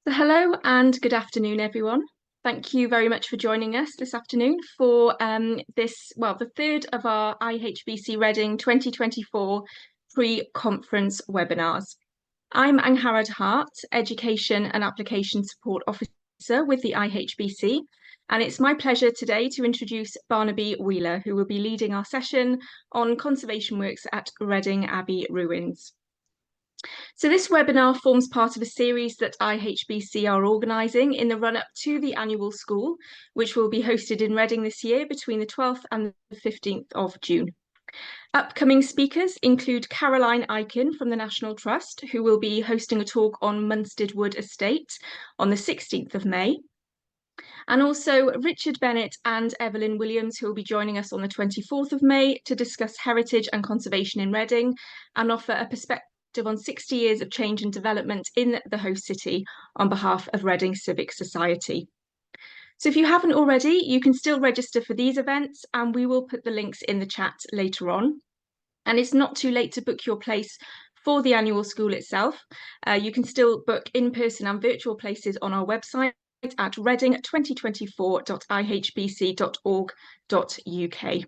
So hello and good afternoon, everyone. Thank you very much for joining us this afternoon for the third of our IHBC Reading 2024 pre-conference webinars. I'm Angharad Hart, Education and Application Support Officer with the IHBC, and it's my pleasure today to introduce Barnaby Wheeler, who will be leading our session on conservation works at Reading Abbey Ruins. So this webinar forms part of a series that IHBC are organising in the run-up to the annual school, which will be hosted in Reading this year between the 12th and the 15th of June. Upcoming speakers include Caroline Aiken from the National Trust, who will be hosting a talk on Munstead Wood Estate on the 16th of May. And also Richard Bennett and Evelyn Williams, who will be joining us on the 24th of May to discuss heritage and conservation in Reading and offer a perspective on 60 years of change and development in the host city on behalf of Reading Civic Society. So if you haven't already, you can still register for these events, and we will put the links in the chat later on. And it's not too late to book your place for the annual school itself. You can still book in-person and virtual places on our website at reading2024.ihbc.org.uk.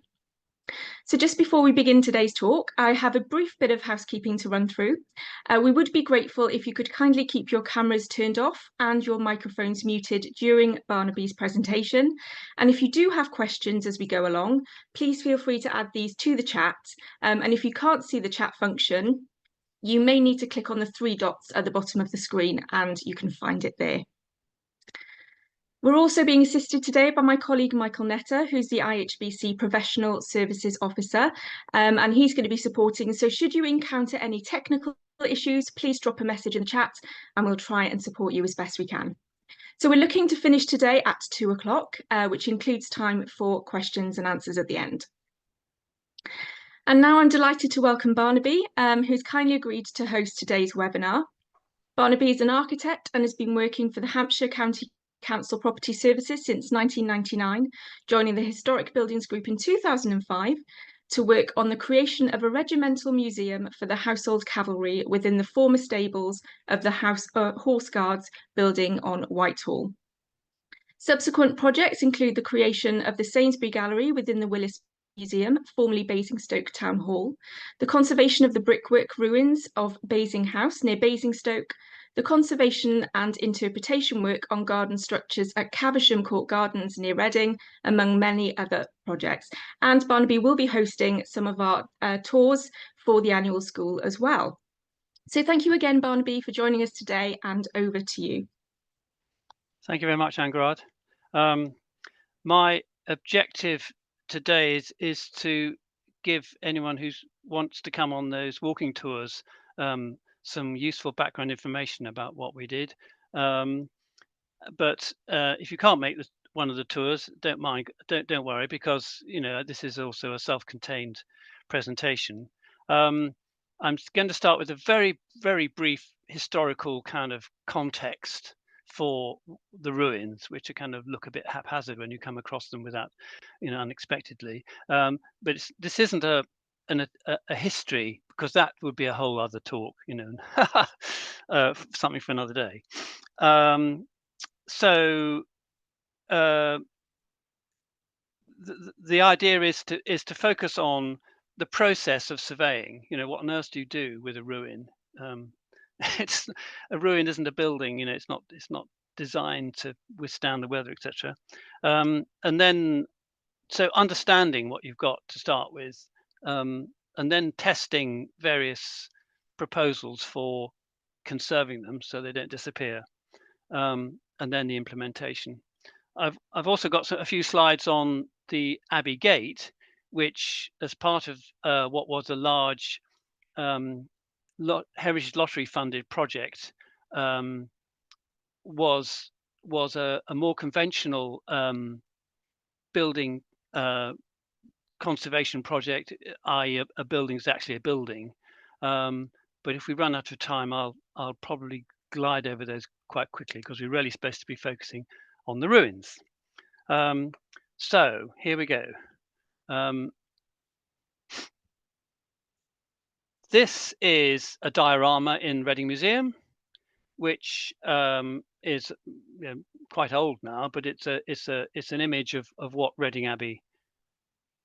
So just before we begin today's talk, I have a brief bit of housekeeping to run through. We would be grateful if you could kindly keep your cameras turned off and your microphones muted during Barnaby's presentation. And if you do have questions as we go along, please feel free to add these to the chat. And if you can't see the chat function, you may need to click on the three dots at the bottom of the screen and you can find it there. We're also being assisted today by my colleague Michael Netter, who's the IHBC Professional Services Officer, and he's going to be supporting. So should you encounter any technical issues, please drop a message in the chat and we'll try and support you as best we can. So we're looking to finish today at 2 o'clock, which includes time for questions and answers at the end. And now I'm delighted to welcome Barnaby, who's kindly agreed to host today's webinar. Barnaby is an architect and has been working for the Hampshire County Council Property Services since 1999, joining the Historic Buildings Group in 2005 to work on the creation of a regimental museum for the Household Cavalry within the former stables of the Horse Guards building on Whitehall. Subsequent projects include the creation of the Sainsbury Gallery within the Willis Museum, formerly Basingstoke Town Hall, the conservation of the brickwork ruins of Basing House near Basingstoke, the conservation and interpretation work on garden structures at Caversham Court Gardens near Reading, among many other projects. And Barnaby will be hosting some of our tours for the annual school as well. So thank you again, Barnaby, for joining us today, and over to you. Thank you very much, Angharad. My objective today is to give anyone who wants to come on those walking tours some useful background information about what we did. But if you can't make one of the tours, don't worry, because this is also a self-contained presentation. I'm going to start with a very, very brief historical kind of context for the ruins, which are kind of look a bit haphazard when you come across them without, unexpectedly. But this isn't a history, because that would be a whole other talk, something for another day. So the idea is to focus on the process of surveying. What on earth do you do with a ruin? A ruin isn't a building. It's not designed to withstand the weather, etc. And then so understanding what you've got to start with, and then testing various proposals for conserving them so they don't disappear, and then the implementation. I've also got a few slides on the Abbey Gate, which, as part of what was a large Heritage Lottery funded project, was a more conventional building conservation project, i.e. a building is actually a building. But if we run out of time, I'll probably glide over those quite quickly, because we're really supposed to be focusing on the ruins. So here we go. This is a diorama in Reading Museum. which is quite old now, but it's an image of what Reading Abbey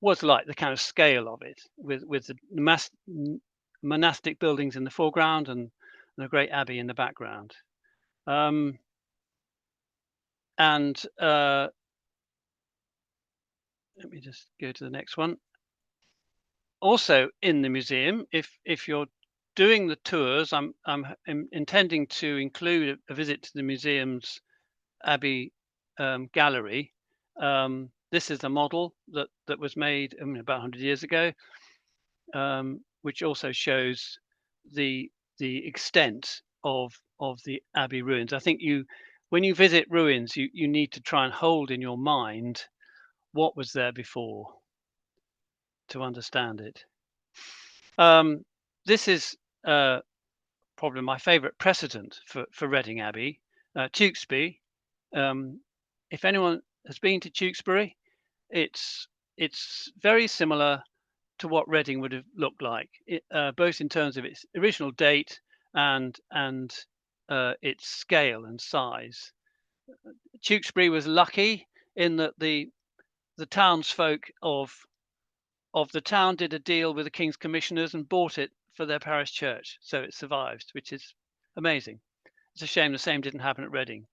was like, the kind of scale of it, with the monastic buildings in the foreground and the great abbey in the background. And let me just go to the next one. Also in the museum, if you're doing the tours, I'm intending to include a visit to the museum's Abbey gallery. This is a model that was made about 100 years ago, which also shows the extent of the Abbey ruins. I think when you visit ruins, you need to try and hold in your mind what was there before to understand it. This is probably my favourite precedent for Reading Abbey, Tewkesbury. If anyone has been to Tewkesbury, it's very similar to what Reading would have looked like, both in terms of its original date and its scale and size. Tewkesbury was lucky in that the townsfolk of the town did a deal with the King's Commissioners and bought it for their parish church, so it survives, which is amazing. It's a shame the same didn't happen at Reading.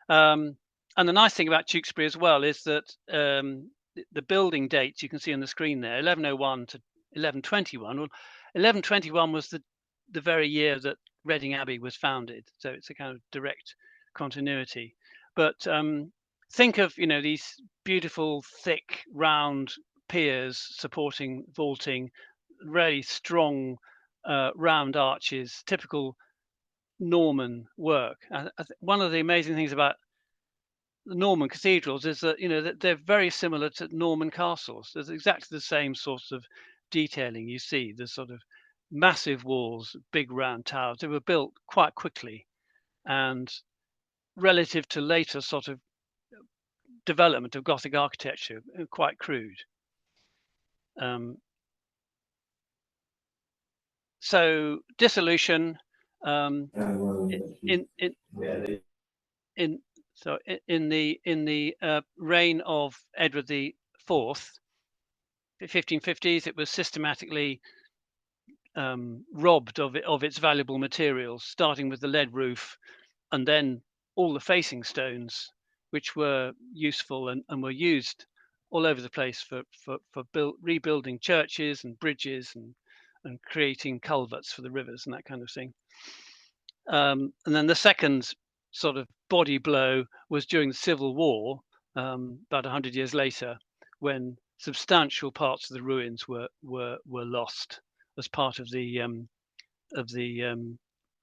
And the nice thing about Tewkesbury as well is that the building dates you can see on the screen there, 1101 to 1121. Well, 1121 was the very year that Reading Abbey was founded, so it's a kind of direct continuity. But think of these beautiful, thick, round piers supporting vaulting, really strong round arches, typical Norman work. One of the amazing things about the Norman cathedrals is that that they're very similar to Norman castles. There's exactly the same sort of detailing you see. The sort of massive walls, big round towers. They were built quite quickly, and relative to later sort of development of Gothic architecture, quite crude. So dissolution in the reign of Edward IV, the 1550s, it was systematically robbed of its valuable materials, starting with the lead roof, and then all the facing stones, which were useful and were used all over the place for rebuilding churches and bridges and creating culverts for the rivers and that kind of thing. And then the second sort of body blow was during the Civil War, about 100 years later, when substantial parts of the ruins were lost as part of the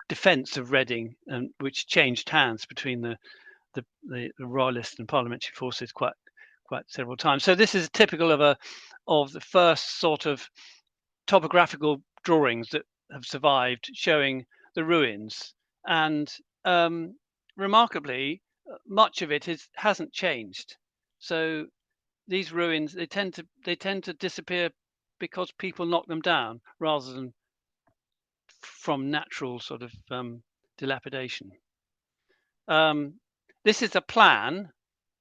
defence of Reading, which changed hands between the royalist and parliamentary forces quite several times. So this is typical of the first sort of topographical drawings that have survived, showing the ruins, and remarkably, much of it hasn't changed. So these ruins, they tend to disappear because people knock them down rather than from natural sort of dilapidation. This is a plan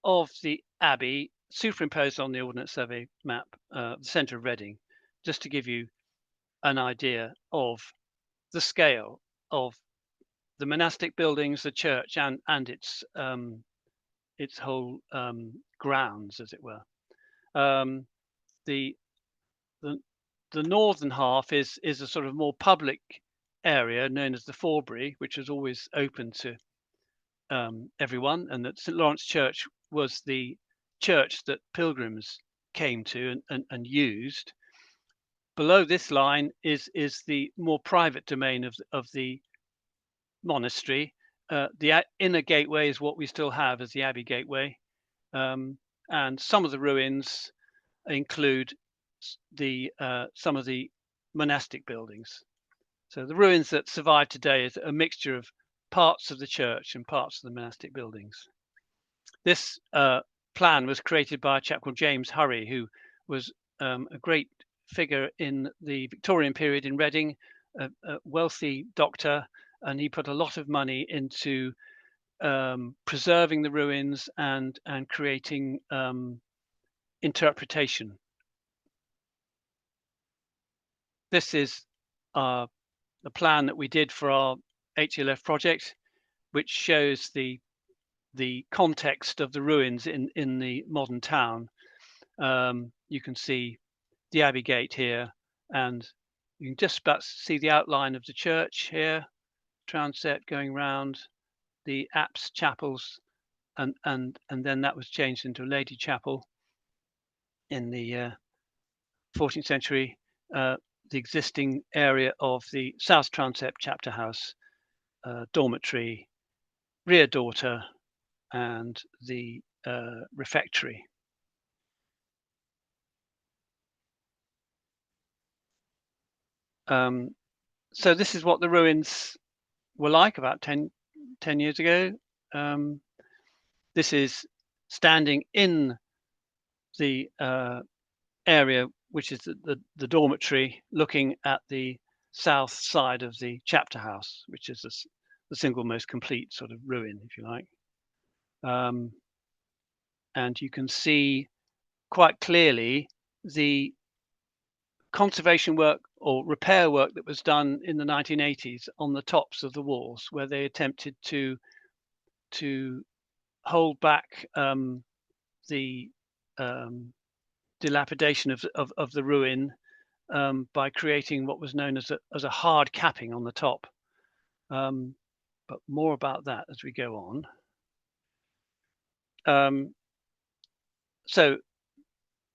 of the Abbey superimposed on the Ordnance Survey map, the centre of Reading, just to give you an idea of the scale of the monastic buildings, the church, and its whole grounds, as it were. The northern half is a sort of more public area known as the Forbury, which was always open to everyone, and that St. Lawrence Church was the church that pilgrims came to and used. Below this line is the more private domain of the monastery. The inner gateway is what we still have as the Abbey Gateway, and some of the ruins include some of the monastic buildings. So the ruins that survive today is a mixture of parts of the church and parts of the monastic buildings. This plan was created by a chap called James Hurry, who was a great figure in the Victorian period in Reading, a wealthy doctor, and he put a lot of money into preserving the ruins and creating interpretation. This is the plan that we did for our HLF project, which shows the context of the ruins in the modern town. You can see the Abbey Gate here, and you can just about see the outline of the church here, transept going round, the apse chapels, and then that was changed into a lady chapel in the 14th century. The existing area of the south transept chapter house, dormitory, rear dorter, and the refectory. So this is what the ruins were like about 10 years ago. This is standing in the area which is the dormitory, looking at the south side of the chapter house, which is the single most complete sort of ruin, if you like. And you can see quite clearly the conservation work or repair work that was done in the 1980s on the tops of the walls, where they attempted to hold back the dilapidation of the ruin by creating what was known as a hard capping on the top. But more about that as we go on. So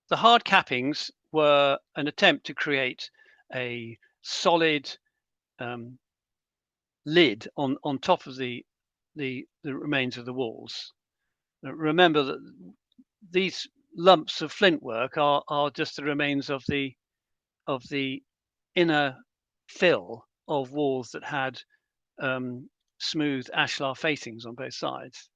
the hard cappings were an attempt to create a solid lid on top of the remains of the walls. Remember that these lumps of flint work are just the remains of the inner fill of walls that had smooth ashlar facings on both sides.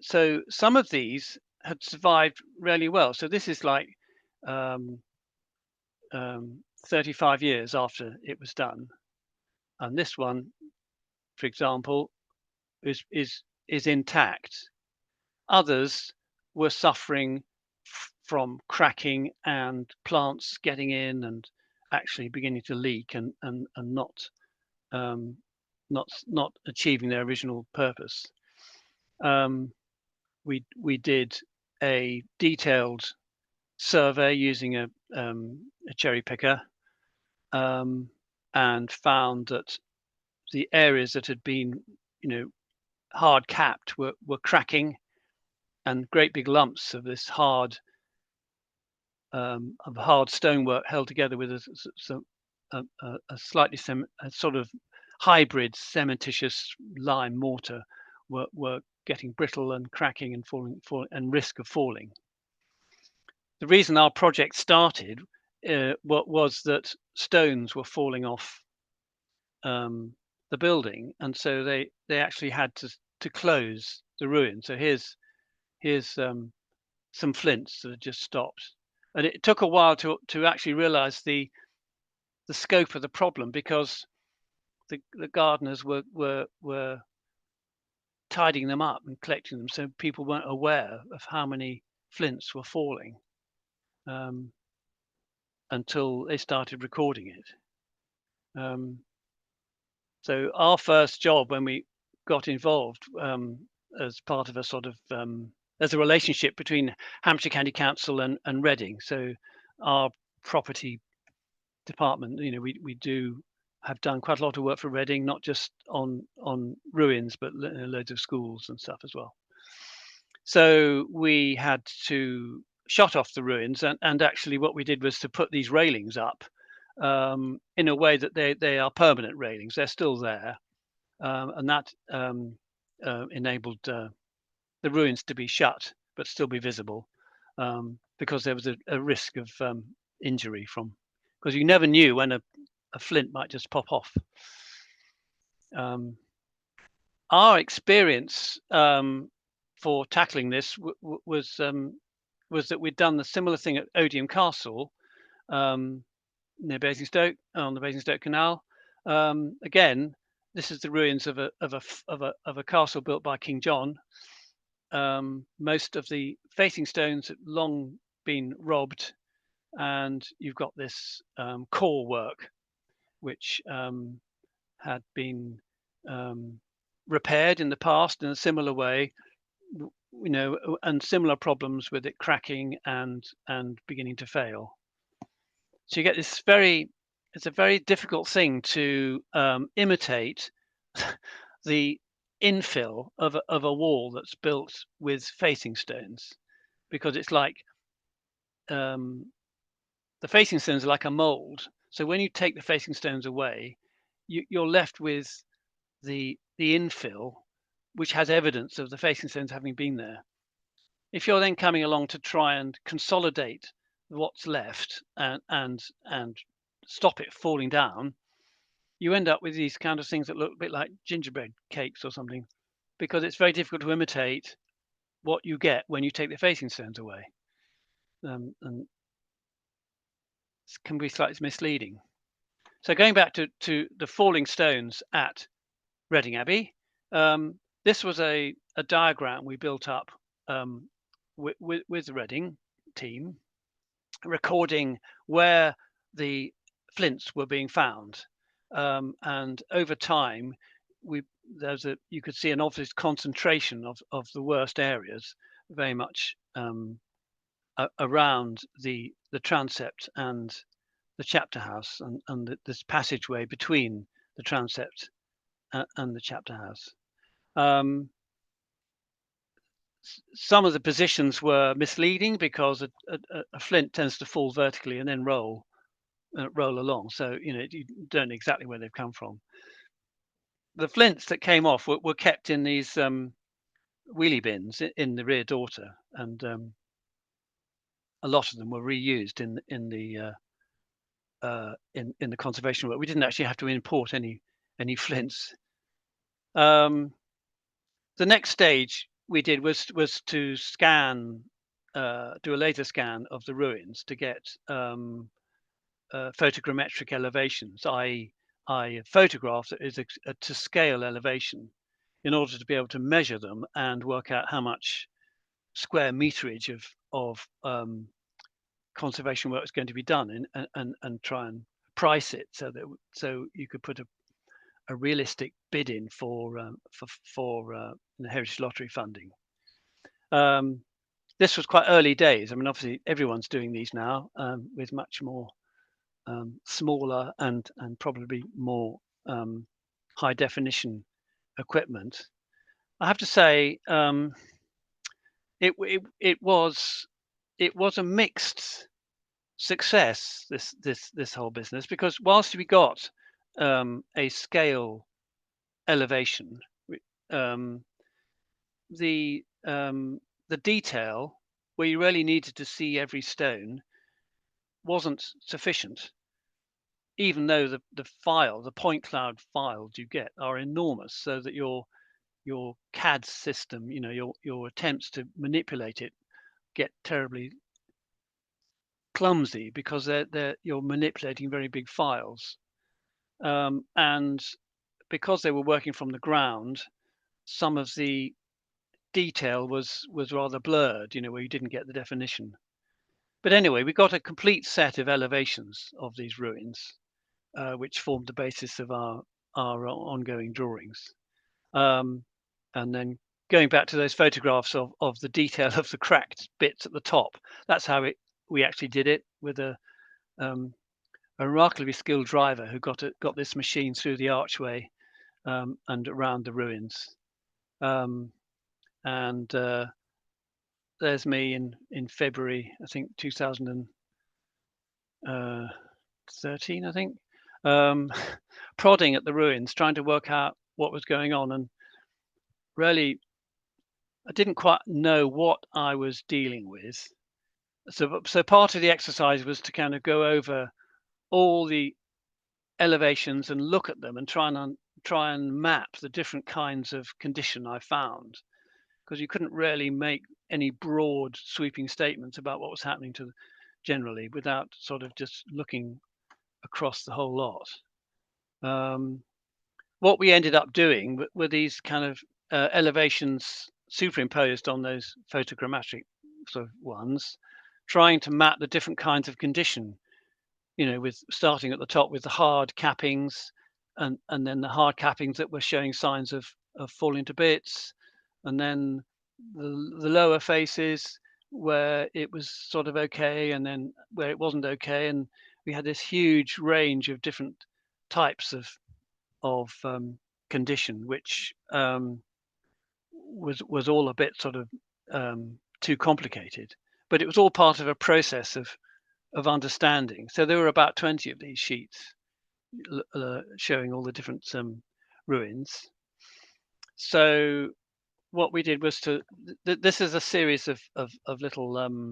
So some of these had survived really well. So this is like 35 years after it was done, and this one, for example, is intact. Others were suffering from cracking and plants getting in and actually beginning to leak and not achieving their original purpose. We did a detailed survey using a cherry picker, and found that the areas that had been, hard capped were cracking, and great big lumps of this hard stonework held together with a slightly sort of hybrid cementitious lime mortar were getting brittle and cracking and falling and risk of falling. The reason our project started was that stones were falling off the building, and so they actually had to close the ruin. So here's some flints that had just stopped, and it took a while to actually realize the scope of the problem, because the gardeners were tidying them up and collecting them, so people weren't aware of how many flints were falling until they started recording it. So our first job when we got involved, as part of a sort of there's a relationship between Hampshire County Council and Reading. So our property department, we do have done quite a lot of work for Reading, not just on ruins, but loads of schools and stuff as well. So we had to shut off the ruins, and actually what we did was to put these railings up in a way that they are permanent railings. They're still there, and that enabled the ruins to be shut but still be visible, because there was a risk of injury because you never knew when a flint might just pop off. Our experience for tackling this was that we'd done the similar thing at Odium Castle, near Basingstoke, on the Basingstoke Canal. Again, this is the ruins of a castle built by King John. Most of the facing stones have long been robbed, and you've got this core work which had been repaired in the past in a similar way, and similar problems with it cracking and beginning to fail. So you get this it's a very difficult thing to imitate the infill of a wall that's built with facing stones, because it's like the facing stones are like a mold. So when you take the facing stones away, you're left with the infill, which has evidence of the facing stones having been there. If you're then coming along to try and consolidate what's left and stop it falling down, you end up with these kind of things that look a bit like gingerbread cakes or something, because it's very difficult to imitate what you get when you take the facing stones away, and it can be slightly misleading. So going back to the falling stones at Reading Abbey, this was a diagram we built up with the Reading team, recording where the flints were being found, and over time you could see an obvious concentration of the worst areas, very much around the transept and the chapter house, and this passageway between the transept and the chapter house. Some of the positions were misleading because a flint tends to fall vertically and then roll along. So you don't know exactly where they've come from. The flints that came off were kept in these wheelie bins in the rear dorter, and a lot of them were reused in the conservation work. We didn't actually have to import any flints. The next stage we did was to scan, do a laser scan of the ruins to get photogrammetric elevations, i.e. a photograph that is a to scale elevation, in order to be able to measure them and work out how much square meterage of conservation work is going to be done, and try and price it so you could put a realistic bid in for the Heritage Lottery funding. This was quite early days. I mean, obviously everyone's doing these now with much more smaller and probably more high definition equipment. I have to say, it was a mixed success, this whole business, because whilst we got a scale elevation, the detail where you really needed to see every stone wasn't sufficient, even though the point cloud files you get are enormous, so that your CAD system, your attempts to manipulate it get terribly clumsy, because you're manipulating very big files, and because they were working from the ground, some of the detail was rather blurred, where you didn't get the definition. But anyway, we got a complete set of elevations of these ruins, which formed the basis of our ongoing drawings. And then going back to those photographs of the detail of the cracked bits at the top, that's how we actually did it, with a remarkably skilled driver who got this machine through the archway and around the ruins. And there's me in February, I think 2013, I think, prodding at the ruins, trying to work out what was going on, and really I didn't quite know what I was dealing with. So part of the exercise was to kind of go over all the elevations and look at them and try and map the different kinds of condition I found, because you couldn't really make any broad sweeping statements about what was happening generally without sort of just looking across the whole lot. What we ended up doing were these kind of elevations superimposed on those photogrammetric sort of ones, trying to map the different kinds of condition, with starting at the top with the hard cappings, and then the hard cappings that were showing signs of falling to bits, and then the lower faces where it was sort of okay, and then where it wasn't okay, and we had this huge range of different types of condition, which was all a bit sort of too complicated, but it was all part of a process of understanding. So there were about 20 of these sheets showing all the different ruins. So what we did was this is a series of little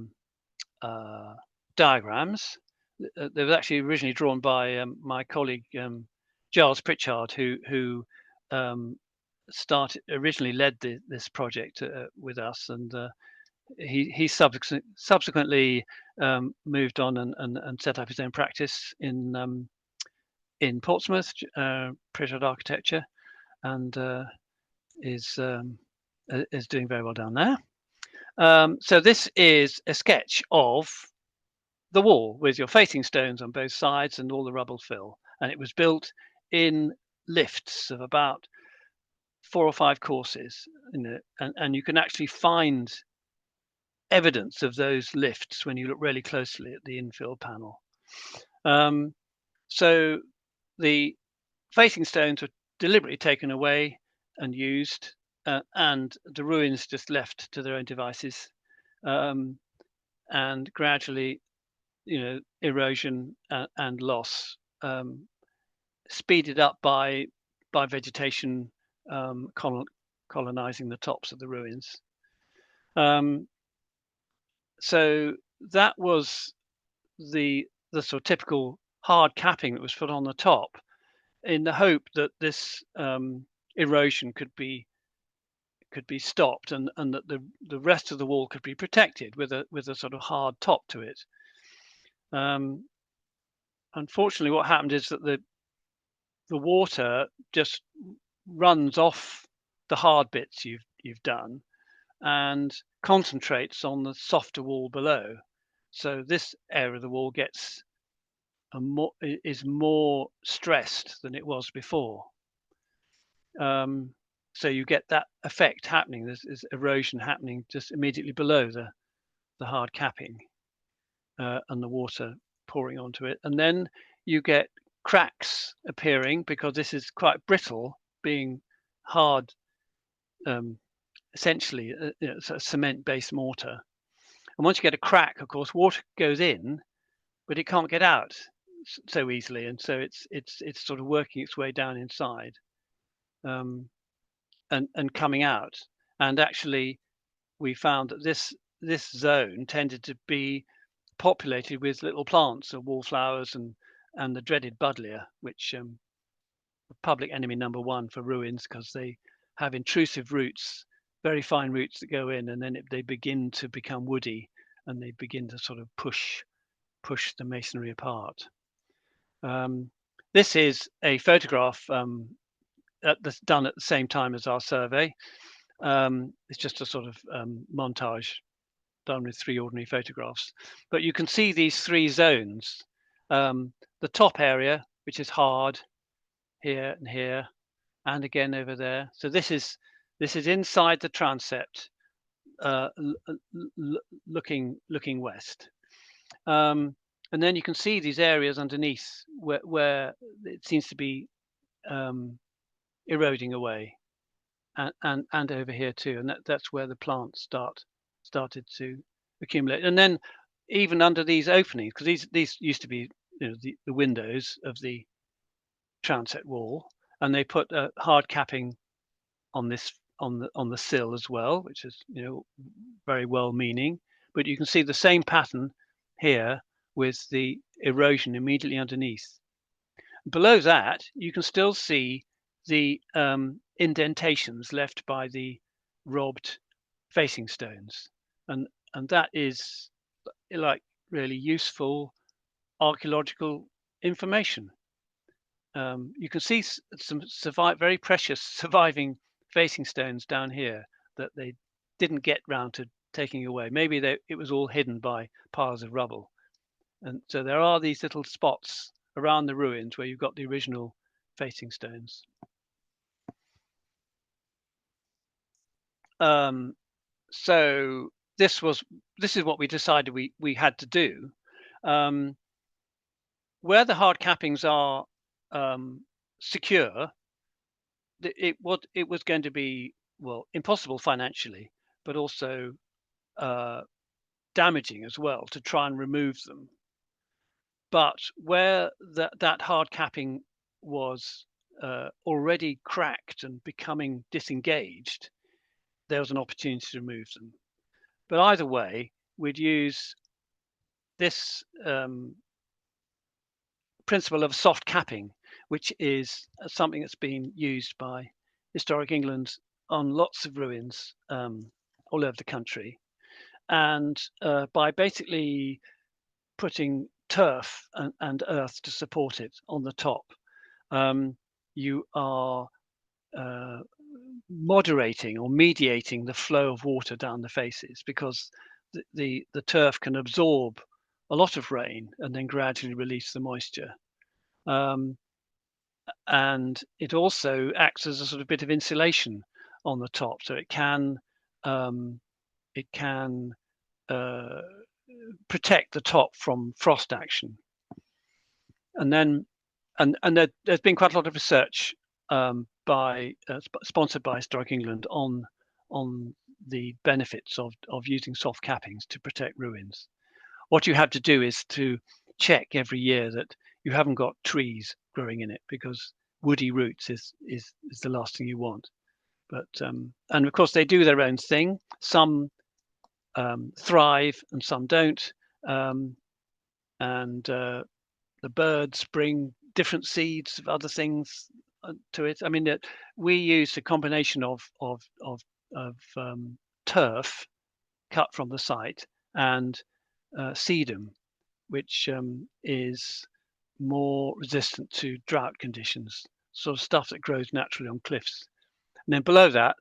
diagrams. They were actually originally drawn by my colleague Giles Pritchard, who originally led this project with us, and he subsequently moved on and set up his own practice in Portsmouth, Pritchard Architecture, and is doing very well down there. So this is a sketch of the wall with your facing stones on both sides and all the rubble fill, and it was built in lifts of about 4 or 5 courses, and you can actually find evidence of those lifts when you look really closely at the infill panel. So the facing stones were deliberately taken away and used, and the ruins just left to their own devices, and gradually, erosion and loss speeded up by vegetation colonizing the tops of the ruins. So that was the sort of typical hard capping that was put on the top, in the hope that this erosion could be stopped, and that the rest of the wall could be protected with a sort of hard top to it. Unfortunately, what happened is that the water just runs off the hard bits you've done and concentrates on the softer wall below. So this area of the wall is more stressed than it was before. So you get that effect happening. There's erosion happening just immediately below the hard capping, and the water pouring onto it. And then you get cracks appearing because this is quite brittle, being hard, essentially it's a cement-based mortar. And once you get a crack, of course, water goes in, but it can't get out so easily, and so it's sort of working its way down inside, and coming out. And actually, we found that this zone tended to be populated with little plants of wallflowers and the dreaded buddleia, which public enemy number 1 for ruins, because they have intrusive roots, very fine roots that go in, and then they begin to become woody, and they begin to sort of push the masonry apart. This is a photograph done at the same time as our survey. It's just a sort of montage done with 3 ordinary photographs, but you can see these 3 zones. The top area, which is hard, here and here, and again over there. So this is inside the transept, looking west. And then you can see these areas underneath where it seems to be eroding away, and over here too, and that's where the plants started to accumulate. And then even under these openings, because these used to be the windows of the transept wall, and they put a hard capping on the sill as well, which is very well meaning, but you can see the same pattern here with the erosion immediately underneath. Below that, you can still see the indentations left by the robbed facing stones, and that is like really useful archaeological information. You can see some very precious surviving facing stones down here that they didn't get round to taking away. Maybe it was all hidden by piles of rubble. And so there are these little spots around the ruins where you've got the original facing stones. So this is what we decided we had to do. Where the hard cappings are secure, it was going to be, well, impossible financially, but also damaging as well to try and remove them. But where that hard capping was already cracked and becoming disengaged, there was an opportunity to remove them. But either way, we'd use this principle of soft capping, which is something that's been used by Historic England on lots of ruins all over the country. And by basically putting turf and earth to support it on the top, you are moderating or mediating the flow of water down the faces, because the turf can absorb a lot of rain and then gradually release the moisture. And it also acts as a sort of bit of insulation on the top, so it can protect the top from frost action. And then there's been quite a lot of research sponsored by Historic England on the benefits of using soft cappings to protect ruins. What you have to do is to check every year that you haven't got trees growing in it, because woody roots is the last thing you want. But and of course they do their own thing. Some thrive and some don't, and the birds bring different seeds of other things to it. I mean, we used a combination of turf cut from the site and sedum, which is more resistant to drought conditions, sort of stuff that grows naturally on cliffs. And then below that,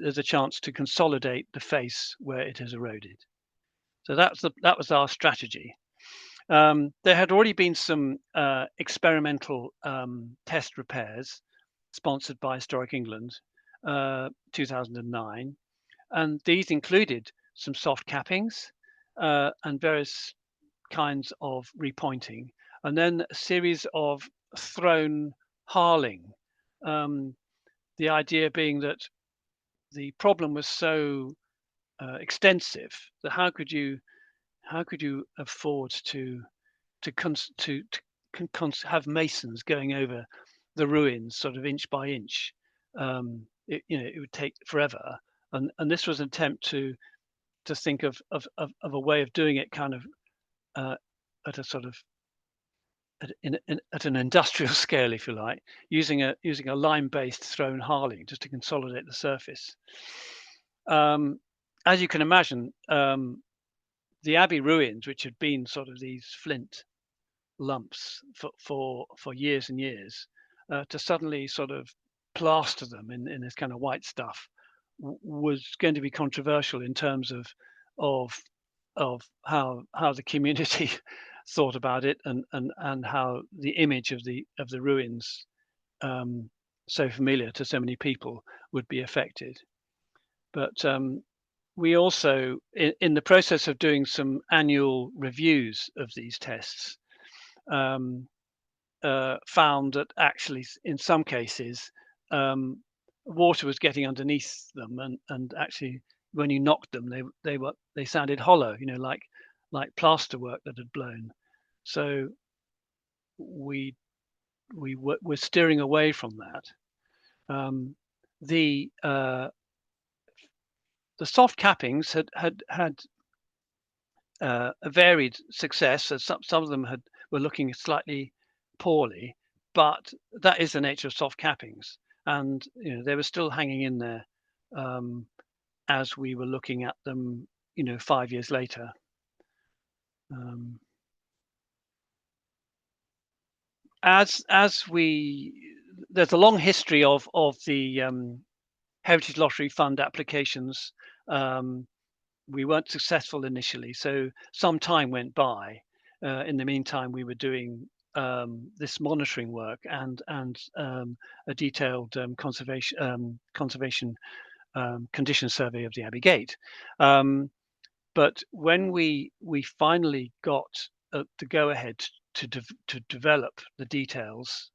there's a chance to consolidate the face where it has eroded. So that was our strategy. There had already been some experimental test repairs sponsored by Historic England, 2009, and these included some soft cappings and various kinds of repointing, and then a series of thrown harling. The idea being that the problem was so extensive that how could you afford to have masons going over the ruins sort of inch by inch? It would take forever, and this was an attempt to think of a way of doing it kind of at a sort of at an industrial scale, if you like, using a lime-based thrown harling just to consolidate the surface. As you can imagine, the Abbey ruins, which had been sort of these flint lumps for years and years, to suddenly sort of plaster them in this kind of white stuff was going to be controversial in terms of how the community thought about it, and how the image of the ruins, so familiar to so many people, would be affected. But we also, in the process of doing some annual reviews of these tests, found that actually in some cases water was getting underneath them, and actually when you knocked them, they sounded hollow, like plaster work that had blown. So we're steering away from that. The soft cappings had a varied success. So some of them were looking slightly poorly, but that is the nature of soft cappings, and they were still hanging in there as we were looking at them 5 years later. there's a long history of the Heritage Lottery Fund applications. We weren't successful initially, so some time went by. In the meantime, we were doing this monitoring work and a detailed conservation condition survey of the Abbey Gate. But when we finally got the go ahead to develop the details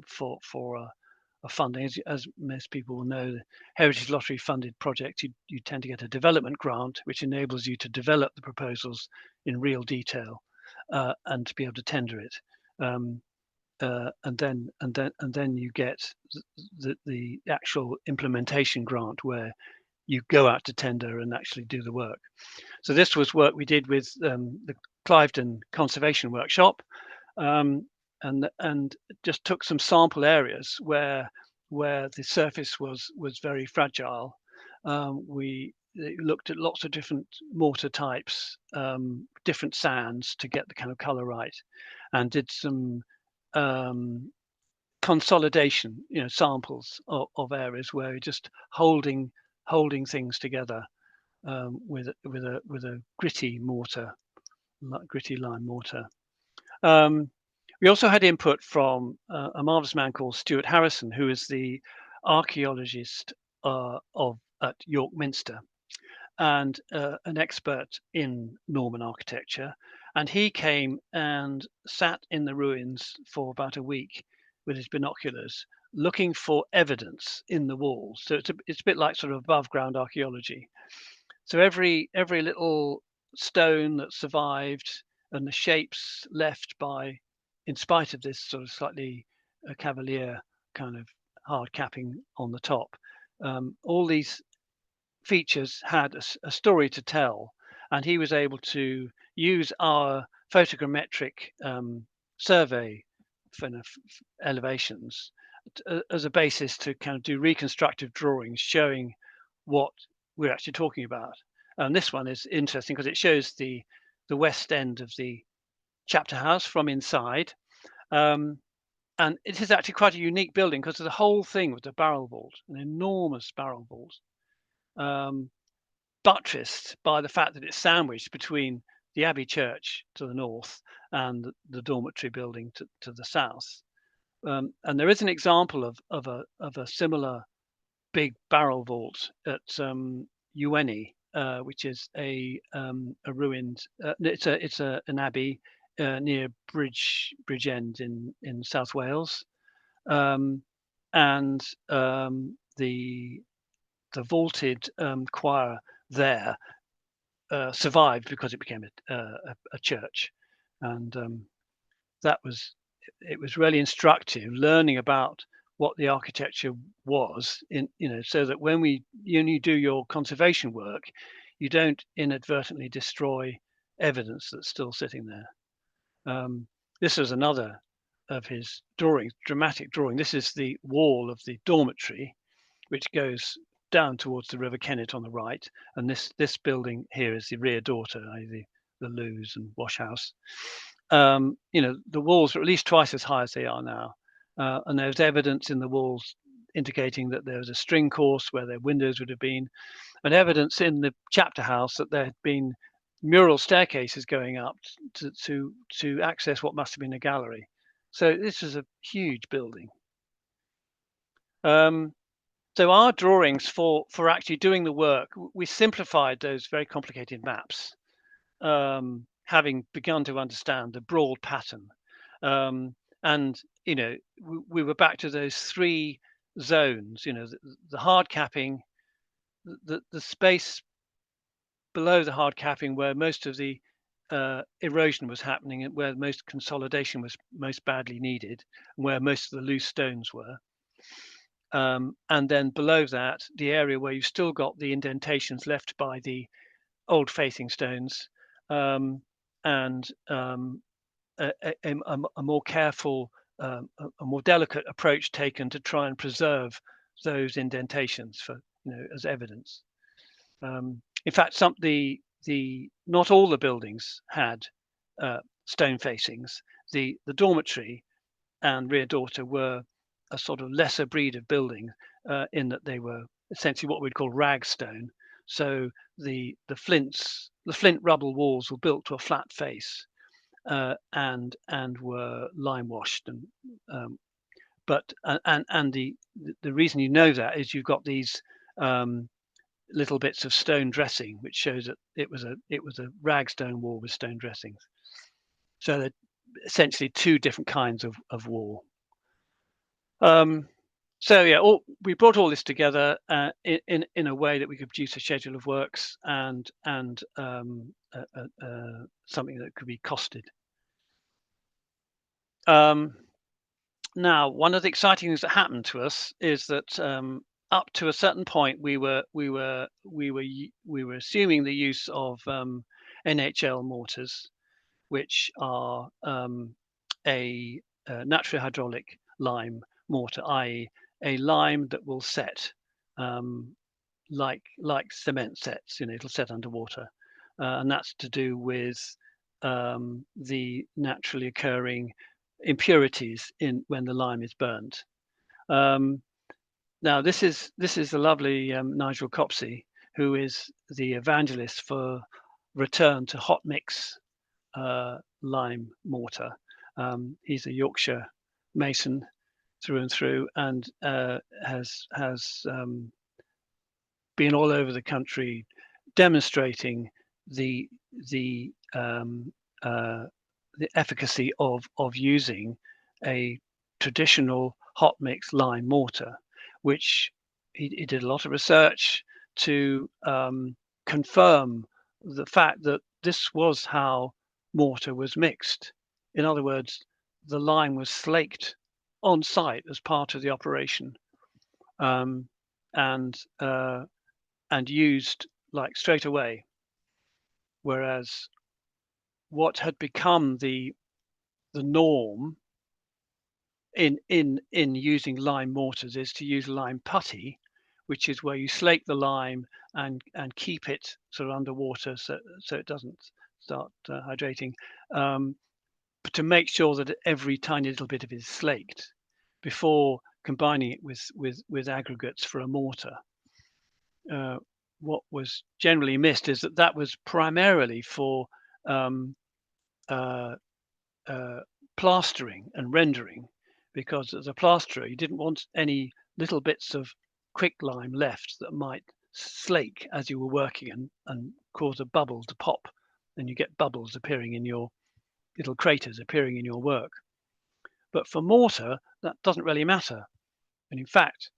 for a funding, as most people will know, the Heritage Lottery funded project, you tend to get a development grant, which enables you to develop the proposals in real detail and to be able to tender it. And then you get the actual implementation grant, where you go out to tender and actually do the work. So this was work we did with the Cliveden Conservation Workshop, and just took some sample areas where the surface was very fragile. We looked at lots of different mortar types, different sands to get the kind of color right, and did some consolidation, samples of areas where you're just holding things together with a gritty lime mortar. We also had input from a marvelous man called Stuart Harrison, who is the archaeologist at York Minster and an expert in Norman architecture. And he came and sat in the ruins for about a week with his binoculars, looking for evidence in the walls. So it's a bit like sort of above ground archaeology. So every little stone that survived and the shapes left by, in spite of this sort of slightly cavalier kind of hard capping on the top, all these features had a story to tell, and he was able to use our photogrammetric survey for elevations as a basis to kind of do reconstructive drawings showing what we're actually talking about. And this one is interesting because it shows the west end of the chapter house from inside. And it is actually quite a unique building because the whole thing was a barrel vault, an enormous barrel vault, buttressed by the fact that it's sandwiched between the Abbey Church to the north and the dormitory building to the south. And there is an example of a similar big barrel vault at Ueni, which is a ruined. It's an abbey near Bridgend in South Wales, and the vaulted choir there survived because it became a church, and it was really instructive learning about what the architecture was in, so that when you do your conservation work, you don't inadvertently destroy evidence that's still sitting there. This is another of his drawings, dramatic drawing. This is the wall of the dormitory, which goes down towards the River Kennet on the right, and this building here is the rear daughter, the loos and wash house. The walls are at least twice as high as they are now, and there's evidence in the walls indicating that there was a string course where their windows would have been, and evidence in the chapter house that there had been mural staircases going up to access what must have been a gallery. So this is a huge building. So our drawings for actually doing the work, we simplified those very complicated maps, having begun to understand the broad pattern. And we were back to those three zones, the hard capping, the space below the hard capping where most of the erosion was happening and where most consolidation was most badly needed, and where most of the loose stones were. And then below that, the area where you've still got the indentations left by the old facing stones, and a more careful, a more delicate approach taken to try and preserve those indentations for as evidence. In fact, not all the buildings had stone facings. The dormitory and rear daughter were a sort of lesser breed of building, in that they were essentially what we'd call ragstone. So the flint rubble walls were built to a flat face, and were lime washed, and the reason you know that is you've got these little bits of stone dressing, which shows that it was a ragstone wall with stone dressings. So they're essentially two different kinds of wall. So yeah, we brought all this together in a way that we could produce a schedule of works and something that could be costed. Now, one of the exciting things that happened to us is that up to a certain point, we were assuming the use of NHL mortars, which are a naturally hydraulic lime mortar, i.e., a lime that will set like cement sets. It'll set underwater, and that's to do with the naturally occurring impurities in when the lime is burnt. Now this is the lovely Nigel Copsey, who is the evangelist for return to hot mix lime mortar. He's a Yorkshire mason through and through, and has been all over the country demonstrating the efficacy of using a traditional hot mix lime mortar, which he did a lot of research to confirm the fact that this was how mortar was mixed. In other words, the lime was slaked on site as part of the operation, and used like straight away. Whereas what had become the norm in using lime mortars is to use lime putty, which is where you slake the lime and keep it sort of underwater so it doesn't start hydrating, but to make sure that every tiny little bit of it is slaked before combining it with aggregates for a mortar. What was generally missed is that was primarily for plastering and rendering, because as a plasterer you didn't want any little bits of quicklime left that might slake as you were working and cause a bubble to pop, and you get bubbles appearing in your little craters appearing in your work. But for mortar, that doesn't really matter, and in fact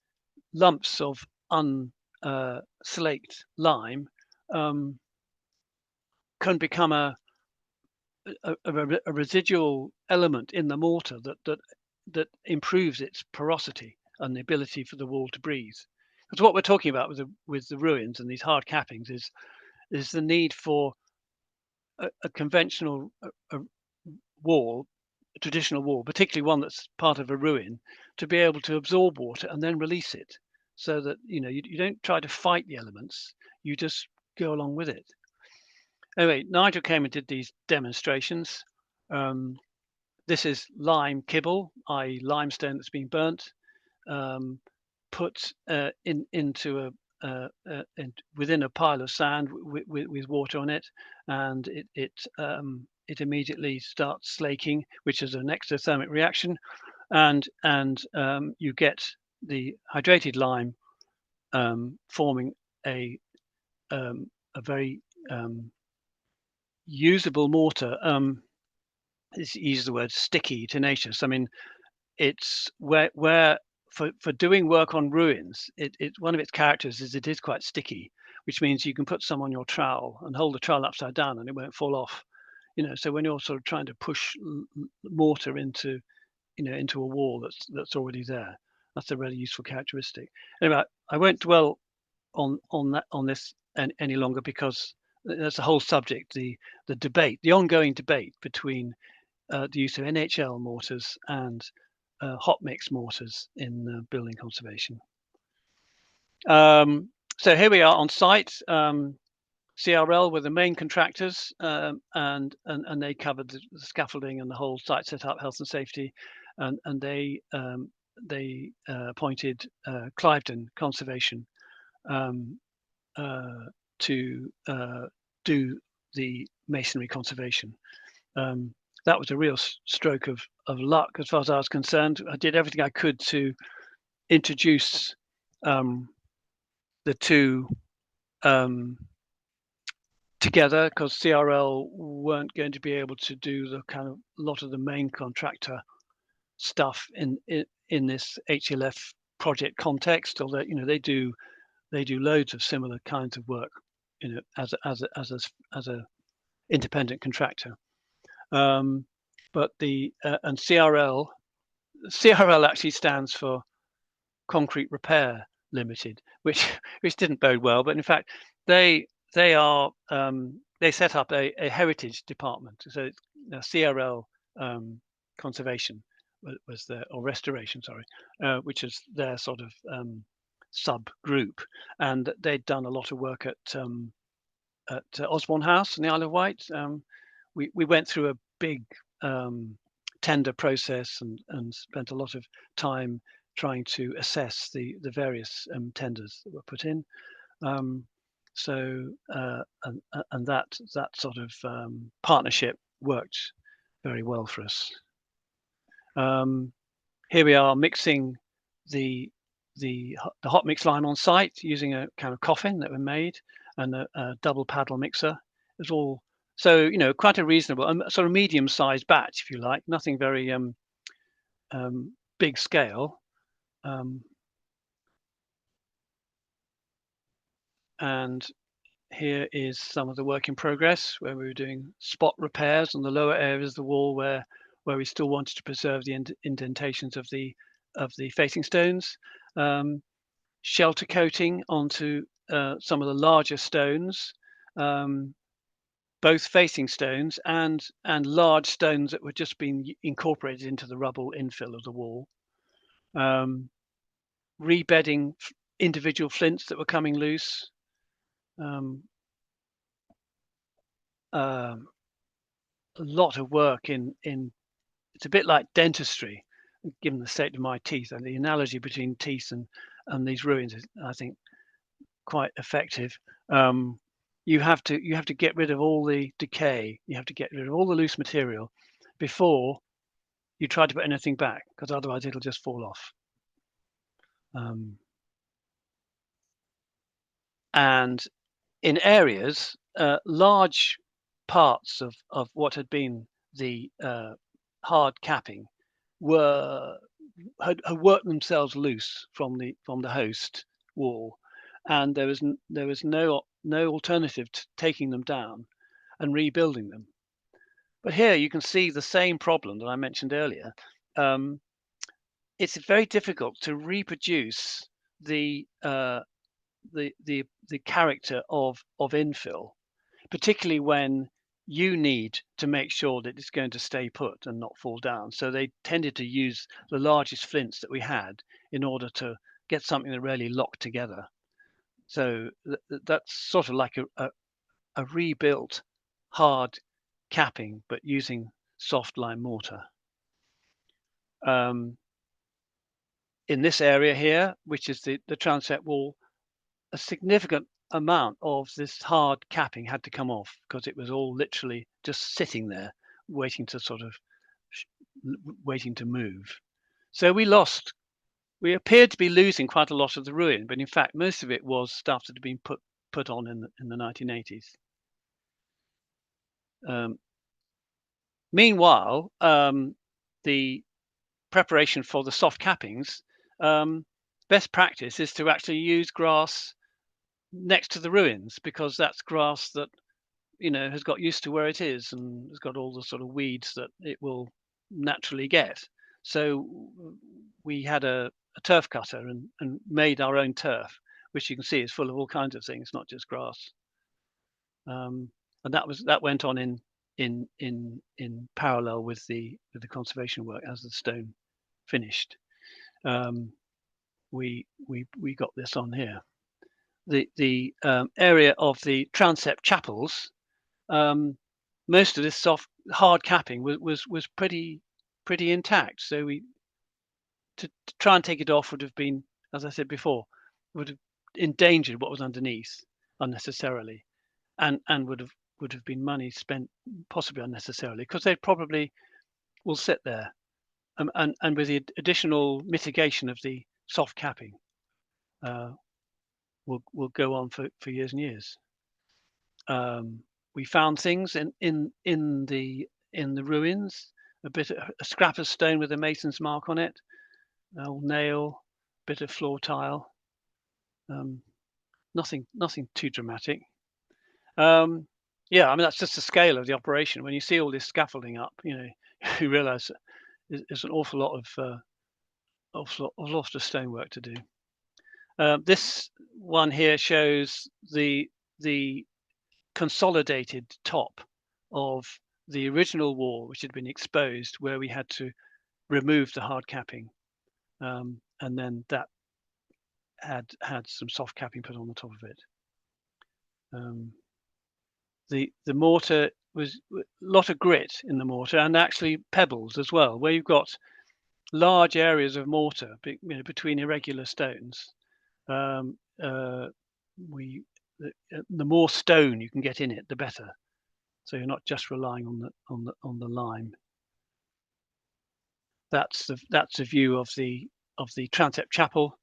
lumps of unslaked lime can become a residual element in the mortar that improves its porosity and the ability for the wall to breathe. Because what we're talking about with the ruins and these hard cappings is the need for a conventional wall, a traditional wall, particularly one that's part of a ruin, to be able to absorb water and then release it, so that you don't try to fight the elements, you just go along with it. Anyway, Nigel came and did these demonstrations. This is lime kibble, i.e. limestone that's been burnt, put into within a pile of sand with water on it, and it immediately starts slaking, which is an exothermic reaction, and you get the hydrated lime forming a very usable mortar. Use the word sticky, tenacious. I mean, it's where for doing work on ruins, one of its characters is it is quite sticky, which means you can put some on your trowel and hold the trowel upside down and it won't fall off. So when you're sort of trying to push mortar into a wall that's already there, that's a really useful characteristic. Anyway, I won't dwell on this any longer, because that's a whole subject, the ongoing debate between the use of NHL mortars and hot mix mortars in building conservation. So here we are on site. CRL were the main contractors, and they covered the scaffolding and the whole site setup, health and safety. and they appointed Cliveden Conservation to do the masonry conservation. That was a real stroke of luck as far as I was concerned. I did everything I could to introduce the two together, because CRL weren't going to be able to do the kind of lot of the main contractor stuff in this HLF project context, although they do loads of similar kinds of work, as a independent contractor. But the and CRL actually stands for Concrete Repair Limited, which didn't bode well. But in fact, they set up a heritage department. So CRL conservation was their, or restoration, sorry, which is their sort of subgroup, and they'd done a lot of work at Osborne House in the Isle of Wight. We went through a big tender process and spent a lot of time trying to assess the various tenders that were put in. So and that sort of partnership worked very well for us. Here we are mixing the hot mix line on site using a kind of coffin that we made and a double paddle mixer. It was all, so quite a reasonable sort of medium-sized batch, if you like, nothing very big scale. And here is some of the work in progress where we were doing spot repairs on the lower areas of the wall where we still wanted to preserve the indentations of the facing stones. Shelter coating onto some of the larger stones, both facing stones and large stones that were just being incorporated into the rubble infill of the wall. Rebedding individual flints that were coming loose. A lot of work in it's a bit like dentistry, given the state of my teeth, and the analogy between teeth and these ruins is, I think, quite effective. You have to get rid of all the decay, you have to get rid of all the loose material before you try to put anything back, because otherwise it'll just fall off. And in areas, large parts of what had been the hard capping had worked themselves loose from the host wall, and there was no alternative to taking them down and rebuilding them. But here you can see the same problem that I mentioned earlier. It's very difficult to reproduce the character of infill, particularly when you need to make sure that it's going to stay put and not fall down. So they tended to use the largest flints that we had in order to get something that really locked together. So that's sort of like a rebuilt hard capping, but using soft lime mortar. In this area here, which is the transept wall, a significant amount of this hard capping had to come off because it was all literally just sitting there waiting to move. So we appeared to be losing quite a lot of the ruin, but in fact most of it was stuff that had been put on in the 1980s. Meanwhile, the preparation for the soft cappings, best practice is to actually use grass next to the ruins, because that's grass that has got used to where it is and has got all the sort of weeds that it will naturally get. So we had a turf cutter and made our own turf, which you can see is full of all kinds of things, not just grass. And that went on in parallel with the conservation work as the stone finished. We got this on here. The area of the transept chapels, most of this soft hard capping was pretty pretty intact. So to try and take it off would have been, as I said before, would have endangered what was underneath unnecessarily, and would have been money spent possibly unnecessarily, because they probably will sit there, and with the additional mitigation of the soft capping, will go on for years and years. We found things in the ruins, a scrap of stone with a mason's mark on it, an old nail, bit of floor tile. Nothing too dramatic. Yeah, I mean, that's just the scale of the operation. When you see all this scaffolding up, you realise there's an awful lot of stonework to do. This one here shows the consolidated top of the original wall, which had been exposed, where we had to remove the hard capping, and then that had some soft capping put on the top of it. The mortar was a lot of grit in the mortar, and actually pebbles as well, where you've got large areas of mortar between irregular stones. The more stone you can get in it, the better. So you're not just relying on the lime. That's a view of the transept chapel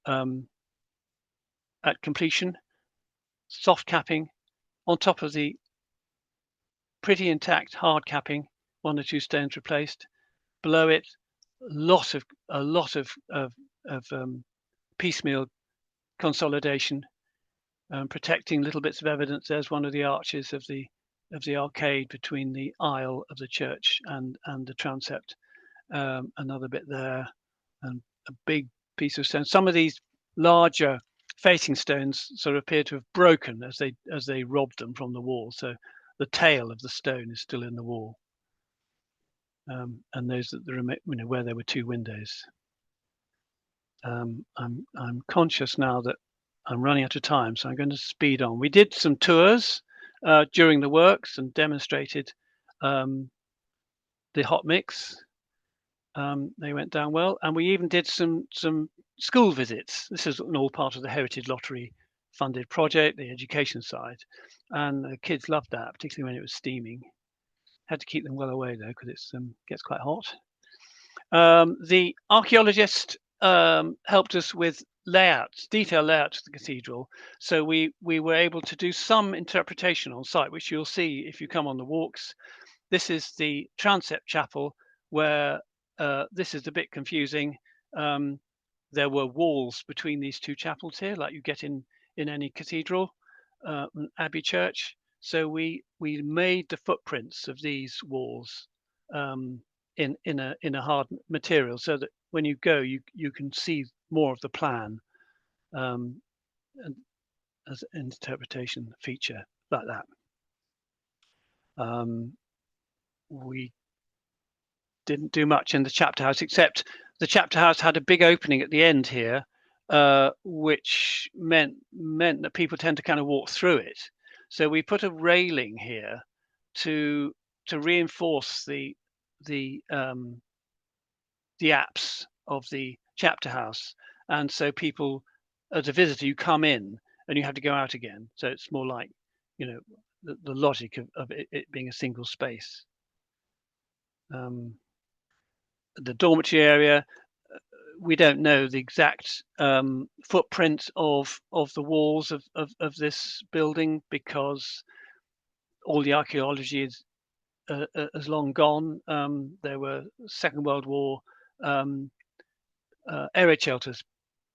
at completion. Soft capping on top of the pretty intact hard capping, 1 or 2 stones replaced. Below it, a lot of piecemeal consolidation, protecting little bits of evidence. There's one of the arches of the arcade between the aisle of the church and the transept. Another bit there, and a big piece of stone. Some of these larger facing stones sort of appear to have broken as they robbed them from the wall. So the tail of the stone is still in the wall, and those where there were 2 windows. I'm conscious now that I'm running out of time, so I'm going to speed on. We did some tours during the works and demonstrated the hot mix. They went down well, and we even did some school visits. This is all part of the Heritage Lottery funded project, the education side, and the kids loved that, particularly when it was steaming. Had to keep them well away though, because it gets quite hot. The archaeologist helped us with detailed layouts of the cathedral, so we were able to do some interpretation on site, which you'll see if you come on the walks. This is the transept chapel, where this is a bit confusing. There were walls between these 2 chapels here, like you get in any cathedral, abbey church. So we made the footprints of these walls in a hard material, so that when you go, you can see more of the plan as an interpretation feature like that. We didn't do much in the chapter house, except the chapter house had a big opening at the end here, which meant that people tend to kind of walk through it. So we put a railing here to reinforce the apse of the chapter house, and so people, as a visitor, you come in and you have to go out again. So it's more like, the logic of it being a single space. The dormitory area, we don't know the exact footprint of the walls of this building, because all the archaeology is long gone. There were Second World War air raid shelters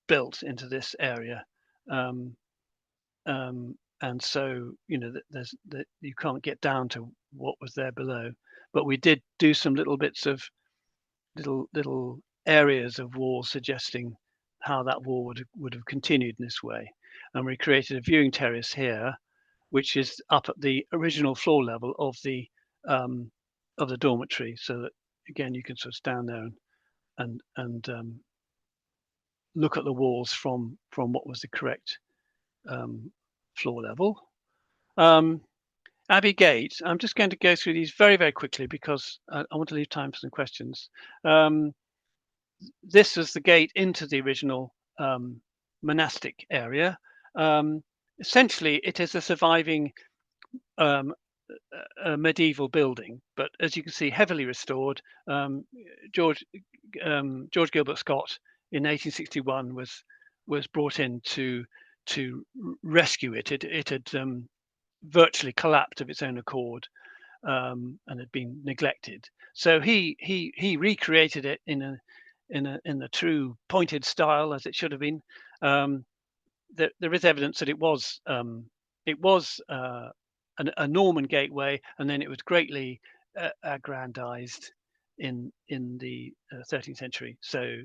built into this area, and so you can't get down to what was there below. But we did do some little bits of little areas of wall suggesting how that wall would have continued in this way. And we created a viewing terrace here, which is up at the original floor level of the dormitory, so that again you can sort of stand there and look at the walls from what was the correct floor level. Abbey Gate. I'm just going to go through these very, very quickly because I want to leave time for some questions. This was the gate into the original monastic area. Essentially, it is a surviving a medieval building, but as you can see, heavily restored. George Gilbert Scott in 1861 was brought in to rescue it. It had virtually collapsed of its own accord, and had been neglected. So he recreated it in a true pointed style as it should have been. There is evidence that it was a Norman gateway, and then it was greatly aggrandized in the 13th century. So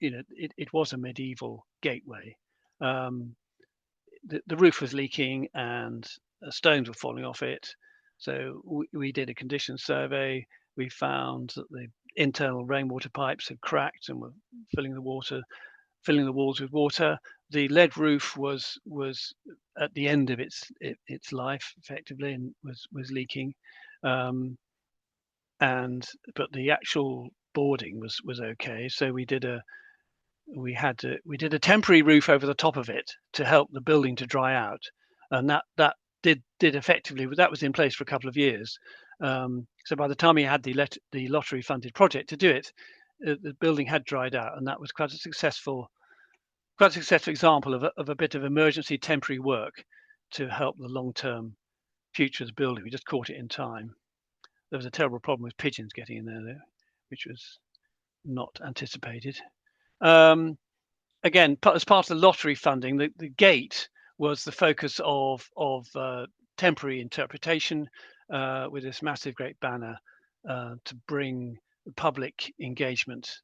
it was a medieval gateway. The roof was leaking and stones were falling off it. So we did a condition survey. We found that the internal rainwater pipes had cracked and were filling the walls with water. The lead roof was at the end of its life effectively, and was leaking. But the actual boarding was okay. So we did a temporary roof over the top of it to help the building to dry out, and that did effectively. That was in place for a couple of years. So by the time he had the lottery funded project to do it, the building had dried out, and that was quite a successful example of a bit of emergency temporary work to help the long-term future of the building. We just caught it in time. There was a terrible problem with pigeons getting in there, though, which was not anticipated. Again, as part of the lottery funding, the gate was the focus of temporary interpretation, with this massive great banner to bring the public engagement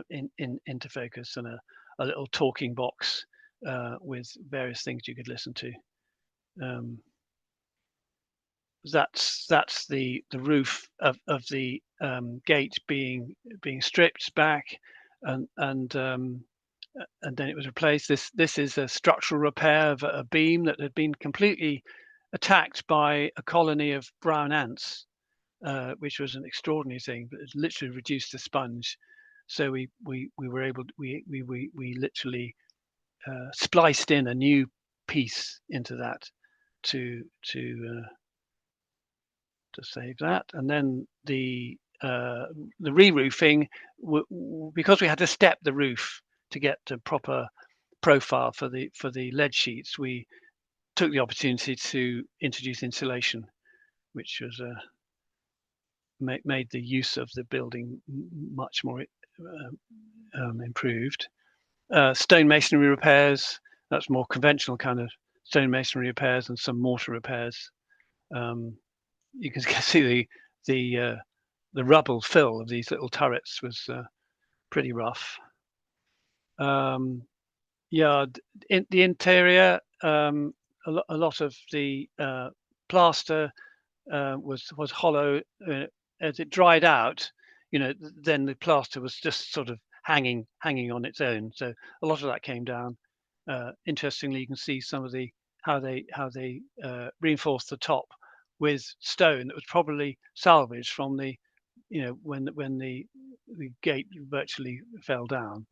into focus, and a little talking box with various things you could listen to. That's the roof of the gate being stripped back, and then it was replaced. This is a structural repair of a beam that had been completely attacked by a colony of brown ants, which was an extraordinary thing, but it literally reduced to sponge. So we were able to, we literally spliced in a new piece into that to save that. And then the re-roofing, because we had to step the roof to get the proper profile for the lead sheets, we took the opportunity to introduce insulation, which was made the use of the building much more improved. Stone masonry repairs, that's more conventional kind of stone masonry repairs, and some mortar repairs. You can see the rubble fill of these little turrets was pretty rough. Yeah, in the interior, a lot of the plaster was hollow. As it dried out, then the plaster was just sort of hanging on its own. So a lot of that came down. Interestingly, you can see some of how they reinforced the top with stone that was probably salvaged from when the gate virtually fell down.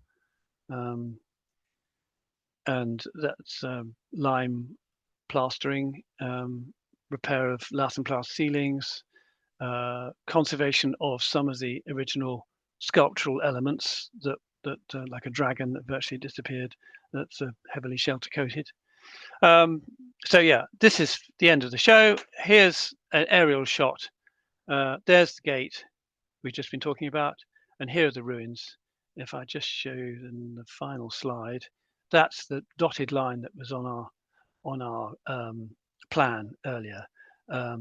And that's lime plastering, repair of lath and plaster ceilings, conservation of some of the original sculptural elements that like a dragon that virtually disappeared, that's heavily shelter coated. So yeah, this is the end of the show. Here's an aerial shot. There's the gate we've just been talking about, and here are the ruins. If I just show you in the final slide, that's the dotted line that was on our plan earlier.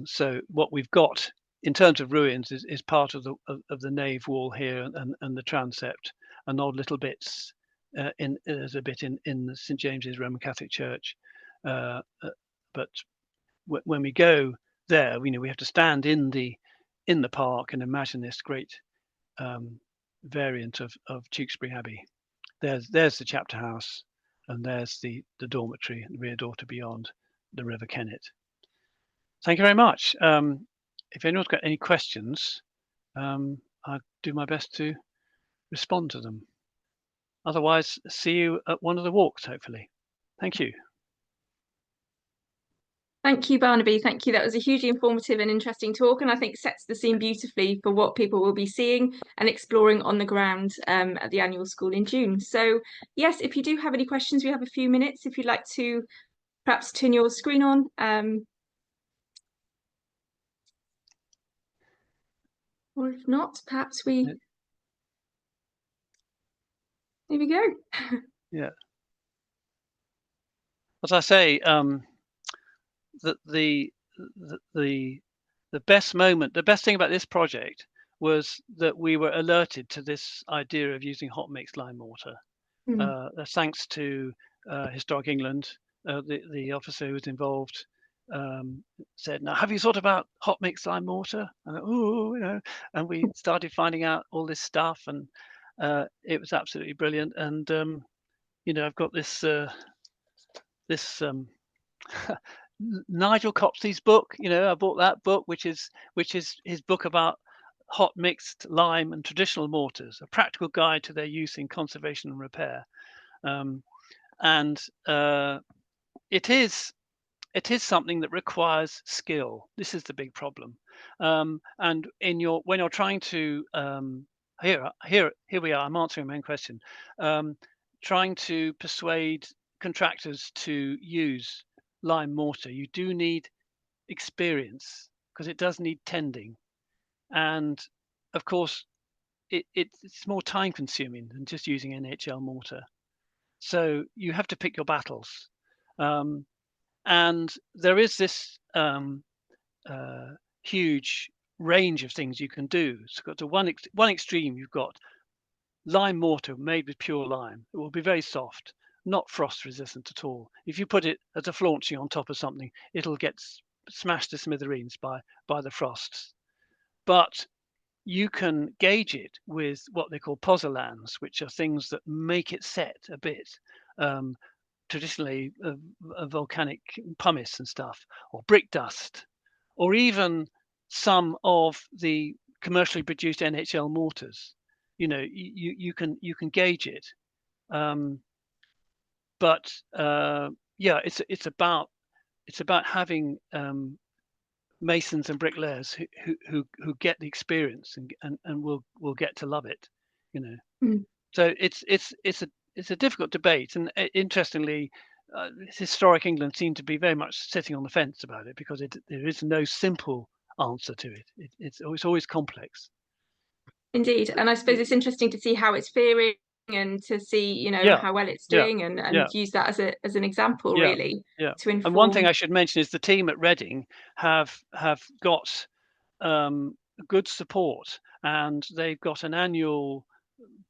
So what we've got in terms of ruins is part of the nave wall here, and the transept, and odd little bits. There's a bit in the St James's Roman Catholic Church, but when we go there, we have to stand in the park and imagine this great variant of Tewkesbury Abbey. There's the chapter house, and there's the dormitory and the rear door to beyond, the River Kennet. Thank you very much. If anyone's got any questions, I'll do my best to respond to them. Otherwise, see you at one of the walks, hopefully. Thank you. Thank you, Barnaby. Thank you. That was a hugely informative and interesting talk, and I think sets the scene beautifully for what people will be seeing and exploring on the ground at the annual school in June. So, yes, if you do have any questions, we have a few minutes. If you'd like to perhaps turn your screen on. Or if not, perhaps we... Here we go. Yeah. As I say, that the best thing about this project was that we were alerted to this idea of using hot mixed lime mortar. Thanks to Historic England, the officer who was involved said, "Now, have you thought about hot mixed lime mortar?" And and we started finding out all this stuff, and it was absolutely brilliant. And I've got this Nigel Copsley's book. I bought that book, which is his book about hot mixed lime and traditional mortars, a practical guide to their use in conservation and repair. And it is something that requires skill. This is the big problem. And when you're trying to here we are. I'm answering my own question. Trying to persuade contractors to use lime mortar, you do need experience, because it does need tending, and of course it's more time consuming than just using NHL mortar. So you have to pick your battles, and there is this huge range of things you can do. So got to one extreme, you've got lime mortar made with pure lime. It will be very soft, not frost resistant at all. If you put it as a flaunching on top of something, it'll get smashed to smithereens by the frosts. But you can gauge it with what they call pozzolans, which are things that make it set a bit. Traditionally, volcanic pumice and stuff, or brick dust, or even some of the commercially produced NHL mortars. You can gauge it, but yeah, it's about having masons and bricklayers who get the experience and will get to love it. So it's a difficult debate, and interestingly, Historic England seemed to be very much sitting on the fence about it, because there is no simple answer to it. It's always complex. Indeed, and I suppose it's interesting to see how it's faring and to see, how well it's doing, and use that as an example, really, to inform. And one thing I should mention is the team at Reading have got good support, and they've got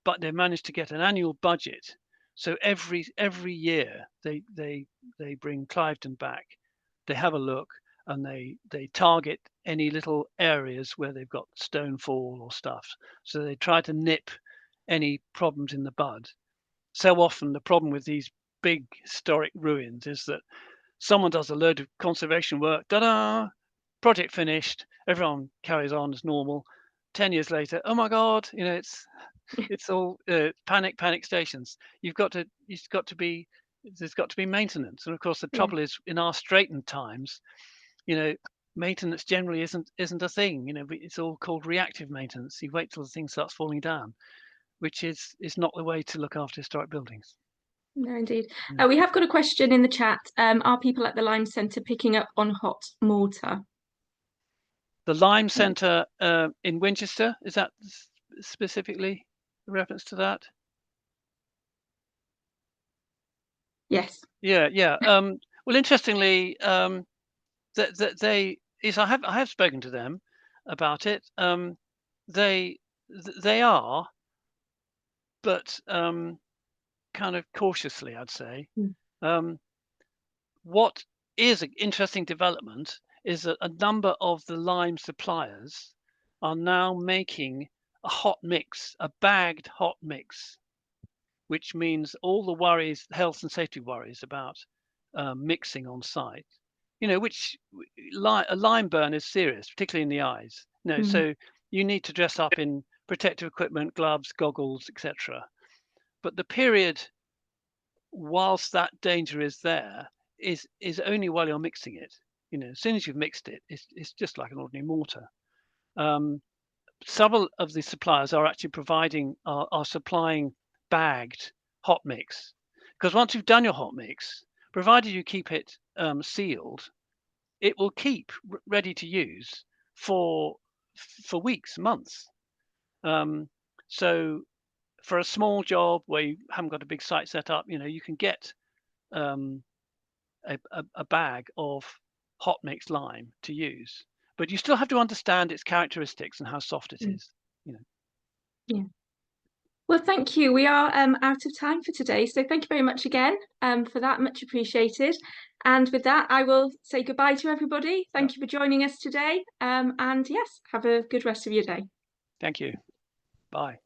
but they've managed to get an annual budget. So every year they bring Cliveden back, they have a look, and they target any little areas where they've got stone fall or stuff. So they try to nip any problems in the bud. So often the problem with these big historic ruins is that someone does a load of conservation work, ta-da, project finished, everyone carries on as normal. 10 years later, oh my God, it's all panic stations. There's got to be maintenance. And of course, the trouble is, in our straitened times, maintenance generally isn't a thing. It's all called reactive maintenance. You wait till the thing starts falling down, which is not the way to look after historic buildings. No, indeed. We have got a question in the chat. Are people at the Lime Centre picking up on hot mortar? The Lime Centre in Winchester, is that specifically a reference to that? Yes. Yeah. Well, interestingly, I have spoken to them about it. They are, but kind of cautiously, I'd say. What is an interesting development is that a number of the lime suppliers are now making a hot mix, a bagged hot mix, which means all the worries, health and safety worries about mixing on site which a lime burn is serious, particularly in the eyes. So you need to dress up in protective equipment, gloves, goggles, etc. But the period whilst that danger is there is only while you're mixing it. As soon as you've mixed it, it's just like an ordinary mortar. Some of the suppliers are actually are supplying bagged hot mix, because once you've done your hot mix, provided you keep it sealed, it will keep ready to use for weeks, months. So for a small job where you haven't got a big site set up, you can get a bag of hot mixed lime to use, but you still have to understand its characteristics and how soft it is. Yeah. Well, thank you. We are out of time for today, so thank you very much again for that. Much appreciated. And with that, I will say goodbye to everybody. Thank you for joining us today. And yes, have a good rest of your day. Thank you. Bye.